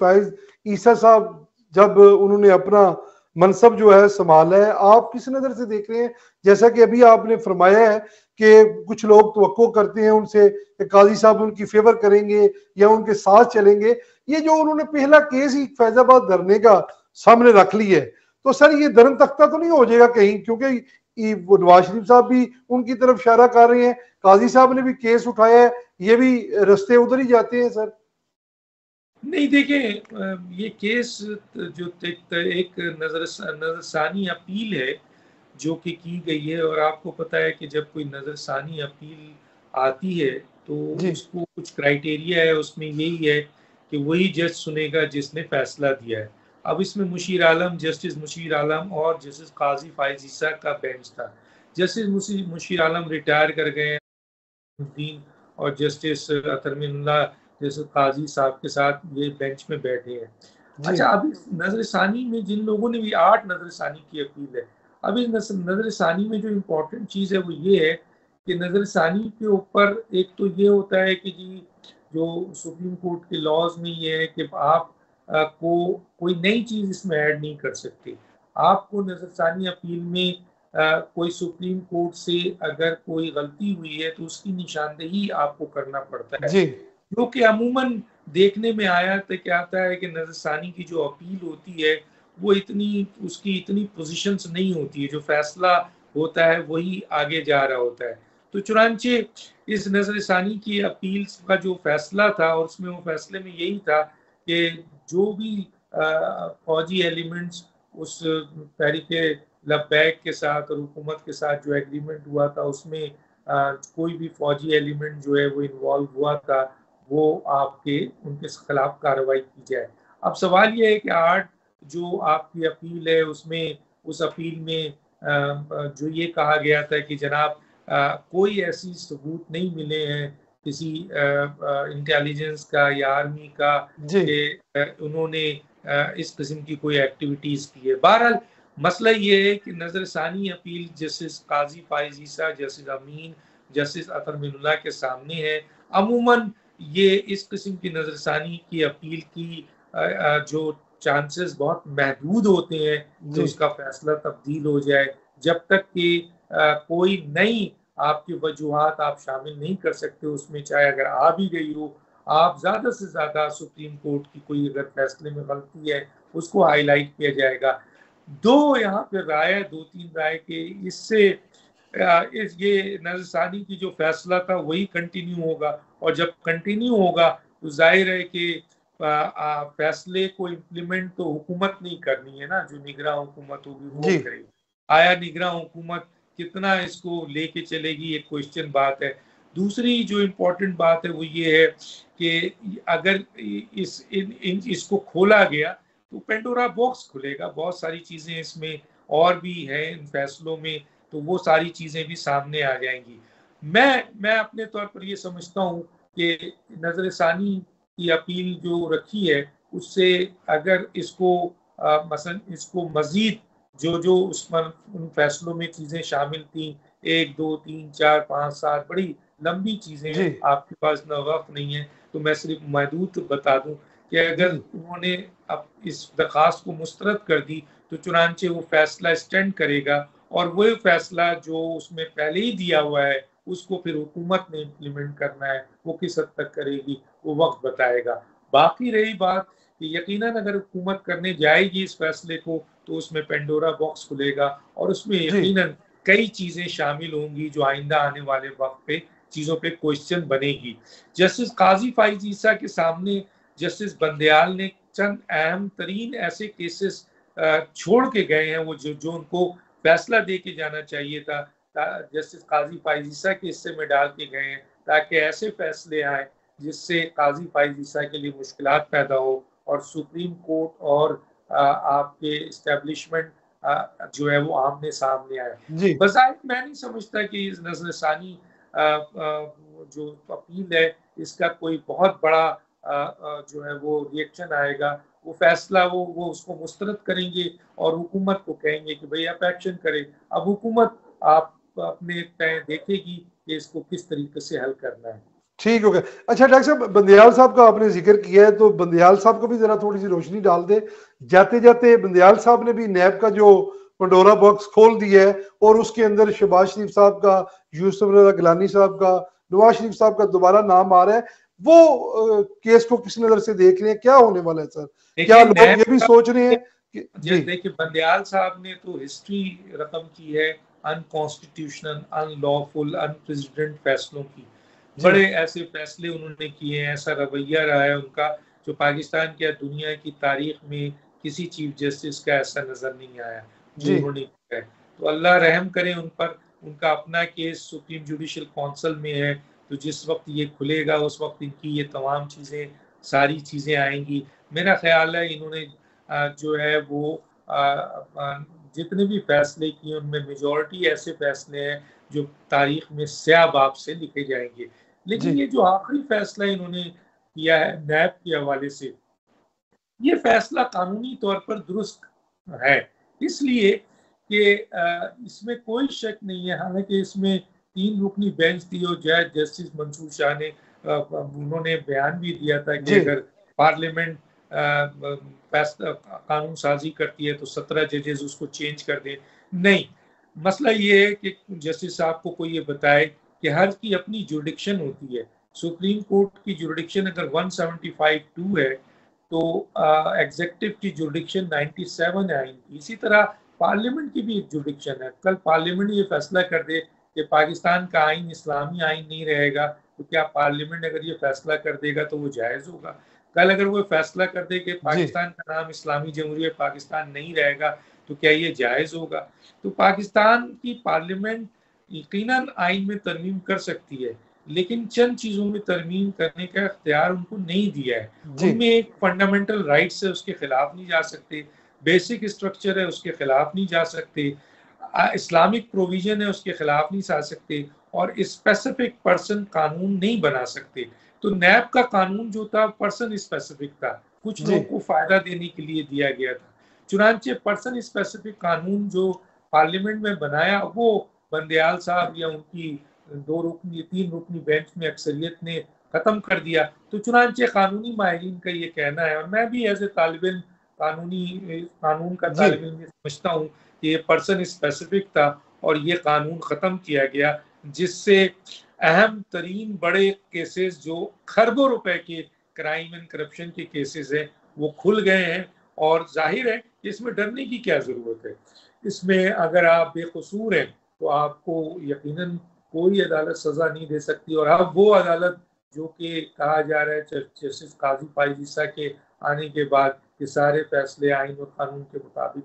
फायज ईसा साहब जब उन्होंने अपना मनसब जो है संभाला है, आप किस नजर से देख रहे हैं? जैसा कि अभी आपने फरमाया है कि कुछ लोग तवक्को करते हैं उनसे कि काजी साहब उनकी फेवर करेंगे या उनके साथ चलेंगे। ये जो उन्होंने पहला केस ही फैजाबाद धरने का सामने रख लिया है, तो सर ये धर्म तख्ता तो नहीं हो जाएगा कहीं? क्योंकि नवाज शरीफ साहब भी उनकी तरफ इशारा कर रहे हैं, काजी साहब ने भी केस उठाया है, ये भी रास्ते उधर ही जाते हैं सर। नहीं देखिए, ये केस जो एक नजरसानी अपील है जो कि की गई है, और आपको पता है कि जब कोई नजरसानी अपील आती है तो जी उसको कुछ क्राइटेरिया है, उसमें यही है कि वही जज सुनेगा जिसने फैसला दिया है। अब इसमें मुशीर आलम, जस्टिस मुशीर आलम और जस्टिस काजी फायज ईसा का बेंच था। जस्टिस मुशीर आलम रिटायर कर गए हैं दिन, और जस्टिस अतरमिनुल्लाह जैसे काजी साहब के साथ ये बेंच में बैठे हैं। जी अच्छा, अब इस नजरसानी में जिन लोगों ने भी 8 नजरसानी की अपील है, अब इस नजरसानी में जो इम्पोर्टेंट चीज है वो ये है कि नजरसानी के ऊपर एक तो ये होता है कि जी जो सुप्रीम कोर्ट के लॉज में ये है कि आप को कोई नई चीज इसमें ऐड नहीं कर सकते। आपको नजरसानी अपील में कोई सुप्रीम कोर्ट से अगर कोई गलती हुई है तो उसकी निशानदेही आपको करना पड़ता है, जी जो कि अमूमन देखने में आया तो क्या आता है कि नजरसानी की जो अपील होती है वो उसकी इतनी पोजीशंस नहीं होती है, जो फैसला होता है वही आगे जा रहा होता है। तो चुनांचे इस नजरसानी की अपील का जो फैसला था, और उसमें वो फैसले में यही था कि जो भी फौजी एलिमेंट्स उस तहरीक लब्बैक के साथ और हुकूमत के साथ जो एग्रीमेंट हुआ था उसमें कोई भी फौजी एलिमेंट जो है वो इन्वॉल्व हुआ था, वो आपके उनके खिलाफ कार्रवाई की जाए। अब सवाल ये है कि 8 जो आपकी अपील है उसमें, उस अपील में जो ये कहा गया था कि जनाब कोई ऐसी सबूत नहीं मिले हैं किसी इंटेलिजेंस का या आर्मी का जी कि उन्होंने इस किस्म की कोई एक्टिविटीज की है। बहरहाल मसला ये है कि नजरसानी अपील जस्टिस काजी फायज ईसा, जस्टिस अमीन, जस्टिस अतर मिनुल्लाह के सामने है। अमूमन ये इस किस्म की नजरसानी की अपील की जो चांसेस बहुत महदूद होते हैं कि जी उसका फैसला तब्दील हो जाए, जब तक कि कोई नई आपकी वजूहात आप शामिल नहीं कर सकते उसमें, चाहे अगर आ भी गई हो, आप ज्यादा से ज्यादा सुप्रीम कोर्ट की कोई अगर फैसले में गलती है उसको हाईलाइट किया जाएगा। दो यहाँ पे राय, 2-3 राय के इससे इस ये नजरसानी की जो फैसला था वही कंटिन्यू होगा, और जब कंटिन्यू होगा तो जाहिर है कि फैसले को इम्प्लीमेंट तो हुकूमत नहीं करनी है ना, जो निगरान हुकूमत होगी वो जी करेगी। आया निगरान हुकूमत कितना इसको लेके चलेगी, एक क्वेश्चन बात है। दूसरी जो इम्पोर्टेंट बात है वो ये है कि अगर इसको खोला गया तो पेंडोरा बॉक्स खुलेगा, बहुत सारी चीजें इसमें और भी है इन फैसलों में, तो वो सारी चीजें भी सामने आ जाएंगी। मैं अपने तौर पर ये समझता हूँ कि नजरसानी की अपील जो रखी है उससे अगर इसको मसलन इसको मजीद जो जो उस पर उन फैसलों में चीजें शामिल थी, 1 2 3 4 5 7 बड़ी लंबी चीजें जी हैं, आपके पास इतना वक्त नहीं है, तो मैं सिर्फ महदूद बता दूं कि जी अगर उन्होंने अब इस दरखास्त को मुस्तरद कर दी तो चुनांचे वो फैसला स्टैंड करेगा, और वो फैसला जो उसमें पहले ही दिया हुआ है उसको फिर हुकूमत ने इम्प्लीमेंट करना है, वो किस हद तक करेगी वो वक्त बताएगा। बाकी रही बात कि यकीनन अगर हुकूमत करने जाएगी इस फैसले को तो उसमें पेंडोरा बॉक्स खुलेगा, और उसमें जी यकीनन कई चीजें शामिल होंगी जो आइंदा आने वाले वक्त पे चीजों पे क्वेश्चन बनेगी। जस्टिस काजी फाइज ईसा के सामने जस्टिस बंदयाल ने चंद अहम तरीन ऐसे केसेस छोड़ के गए हैं, वो जो उनको फैसला दे के जाना चाहिए था, जस्टिस काजी फाइज ईसा के हिस्से में डाल के गए हैं, ताकि ऐसे फैसले आए जिससे काजी फाइज ईसा के लिए मुश्किलात पैदा हो और सुप्रीम कोर्ट और आपके इस्टेब्लिशमेंट जो है वो आमने सामने आए। जी बजाय मैं नहीं समझता कि इस नजरसानी जो अपील है इसका कोई बहुत बड़ा जो है वो रिएक्शन आएगा। वो फैसला वो उसको मुस्तरद करेंगे और हुकूमत को कहेंगे कि भाई आप एक्शन करें। अब हुकूमत आप अपने तय देखेगी कि इसको किस तरीके से हल करना है। ठीक हो गया। अच्छा डॉक्टर साहब, बंदयाल साहब का आपने जिक्र किया है, तो बंदयाल साहब को भी जरा थोड़ी सी रोशनी डाल दे। जाते जाते बंदयाल साहब ने भी नैब का जो पंडोरा बॉक्स खोल दिया है और उसके अंदर शहबाज शरीफ साहब का, यूसुफ रजा गिलानी साहब का, नवाज शरीफ साहब का दोबारा नाम आ रहा है। वो केस को किस नजर से देख रहे हैं, क्या होने वाला है सर? क्या देखिए लोग ये भी सोच रहे हैं कि जी देखिए बंदयाल साहब ने तो हिस्ट्री रकम की है अनकॉन्स्टिट्यूशनल, अनलॉफुल, अनप्रेसिडेंट फैसलों की। जी बड़े ऐसे फैसले उन्होंने किए हैं, ऐसा रवैया रहा है उनका जो पाकिस्तान की या दुनिया की तारीख में किसी चीफ जस्टिस का ऐसा नजर नहीं आया जो जी उन्होंने किया है। तो अल्लाह रहम करे उन पर। उनका अपना केस सुप्रीम जुडिशल काउंसिल में है, तो जिस वक्त ये खुलेगा उस वक्त इनकी ये तमाम चीज़ें, सारी चीज़ें आएंगी। मेरा ख्याल है इन्होंने जो है वो जितने भी फैसले किए उनमें मेजॉरिटी ऐसे फैसले हैं जो तारीख में स्याह बाब से लिखे जाएंगे। जी लेकिन ये जो आखिरी फैसला इन्होंने किया है नैब के हवाले से, ये फैसला कानूनी तौर पर दुरुस्त है, इसलिए कि इसमें कोई शक नहीं है। हालांकि इसमें 3 रुकनी बेंच थी और जज जस्टिस मंसूर शाह ने उन्होंने बयान भी दिया था कि जी अगर पार्लियामेंट फैसला कानून साजी करती है तो 17 जजेस उसको चेंज कर दें। नहीं, मसला ये है कि जस्टिस साहब को कोई ये बताए कि हर की अपनी जुरिडिक्शन होती है। सुप्रीम कोर्ट की जुरिडिक्शन अगर 175(2) है तो एग्जेक्टिव की जुरिडिक्शन 97 है आइन की। इसी तरह पार्लियामेंट की भी एक जुरिडिक्शन है। कल पार्लियामेंट ये फैसला कर दे कि पाकिस्तान का आइन इस्लामी आइन नहीं रहेगा, तो क्या पार्लियामेंट अगर ये फैसला कर देगा तो वो जायज़ होगा? कल अगर वो फैसला कर दे कि जी पाकिस्तान का नाम इस्लामी जमहूरियत पाकिस्तान नहीं रहेगा, तो क्या ये जायज़ होगा? तो पाकिस्तान की पार्लियामेंट यकीनन आइन में तरमीम कर सकती है, लेकिन चंद चीज़ों में तरमीम करने का इख्तियार उनको नहीं दिया है। जी उनमें एक फंडामेंटल राइट्स है, उसके खिलाफ नहीं जा सकते। बेसिक स्ट्रक्चर है, उसके खिलाफ नहीं जा सकते। इस्लामिक प्रोविजन है, उसके खिलाफ नहीं जा सकते। और स्पेसिफिक पर्सन कानून नहीं बना सकते। तो नैब का कानून जो था पर्सन स्पेसिफिक था, कुछ जी लोगों को फायदा देने के लिए दिया गया था। चुनांचे पर्सन स्पेसिफिक कानून जो पार्लियामेंट में बनाया वो बंदयाल साहब या उनकी 2 रुकनी 3 रुकनी बेंच में अक्सरियत ने खत्म कर दिया। तो चुनांचे कानूनी माहिरीन का ये कहना है, और मैं भी एज ए तालिब कानून का जी तालिब इल्म समझता हूँ कि ये पर्सन स्पेसिफिक था और ये कानून ख़त्म किया गया, जिससे अहम तरीन बड़े केसेस जो खरबों रुपए के क्राइम एंड करप्शन के केसेस हैं वो खुल गए हैं। और जाहिर है कि इसमें डरने की क्या ज़रूरत है। इसमें अगर आप बेकसूर हैं तो आपको यकीनन कोई अदालत सज़ा नहीं दे सकती। और अब वो अदालत जो कि कहा जा रहा है जस्टिस काजी पायजीसा के आने के बाद कि सारे फैसले आइन और कानून के मुताबिक